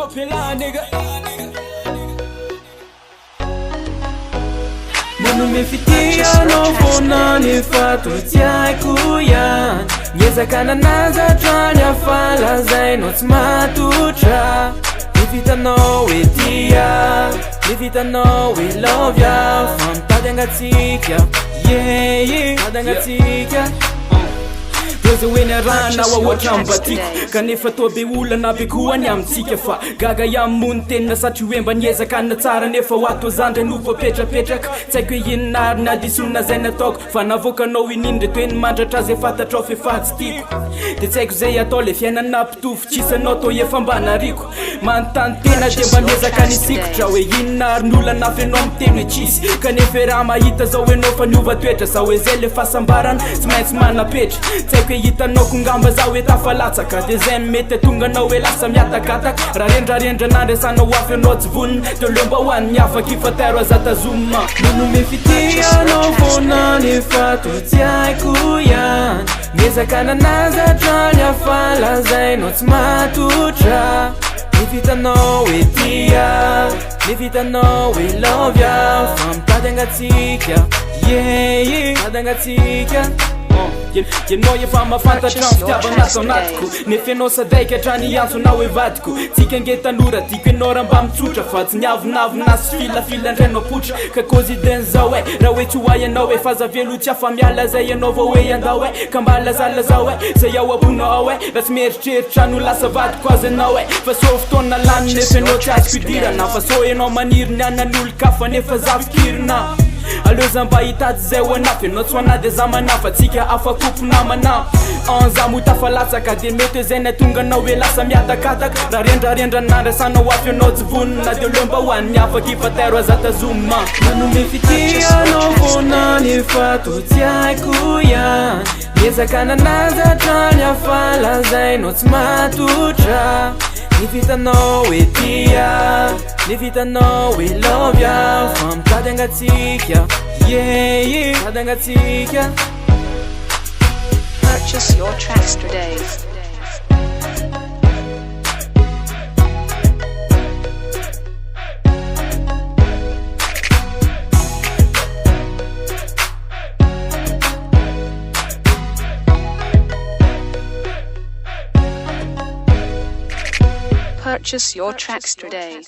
popular nigga. Mefikia no fona ni fatu tiaku yan Ngezakana naza tranya fala zay no tsmatutra Nifita no we tia Nifita no we love ya From tadangatsika Yeah yeah tadangatsika Dozo wena rana wa watrambatiko Kanefa to be olana be koa ny amitsika fa gaga yamony tena satria hoe mba niezakana tsara nefa wato zandry no fapetrapetraka tsy haiko hoe inona ary nadisona zay nataoko fa navoakanao inindry toe ny mandratra zay fantatrao fefatsy tiako de tsy haiko zay atao le fiainana mpitovy tsisy anao to efa mba nariko manontany tena de mba miezaka nisikotra hoe inona ary nyolana fenao miteny hoe tsisy kanefa raha mahita zao enao fa niova toetra za hoe zay le fahasambarana tsy maintsy manapetra tsy haiko hitanao kongamba za hoe tafalatsaka de zay mety tonga anao hoe lasa miatakataka raha rendrarendra nandrasanao afy anao tsy vonina de leo mba hoan'ny afaka ifataro azatazoma manome fitianao fona nefa to tsy haiko yan miezakana nazatrany afala zay no tsy matotra nivitanao hoe tia nivitanao hoe love ya fa mitadangatsika yeah tadangatsika Yenao efa mahafantatra ny fitiavana atao anatiko nefa ianao sadaika hatrany antsonao hoe vadiko tsika ange tanora tiako ianao raha mba mitsotra fa tsy niavonavona sy filafilandray potra ka kozy iden'izao hoe raha hoe tsy hoay ianao hoe fazavelo tsy afa miala zay ianao vao hoe andao hoe ka mba lazalazao hoe zay ao abonao hoe raha tsy mieritreritra no lasa vadiko azy anao hoe fa so fotoana lany nefa ianao tsy azoko idirana fa so ianao maniry ny anan'olo kafa nefa za fikirina Aleo za mba hitady zay ho anafy Ianao tsy hoanady za manafa Tsika afakopo namana za motafalatsaka de mety zay natonga anao hoe lasa miatakataka raha rendrarendra nandrasanao afy ianao tsy vonina de leo mba hoan'ny afaka ifataro azatazoma manome fitianao fona nefa to tsy haiko yan miezakana nazatrany afala zay no tsy matotra nivitanao hoe tia nivitanao hoe love ya fa mitadangatsika yeah tadangatsika Purchase your tracks today. Purchase your tracks today.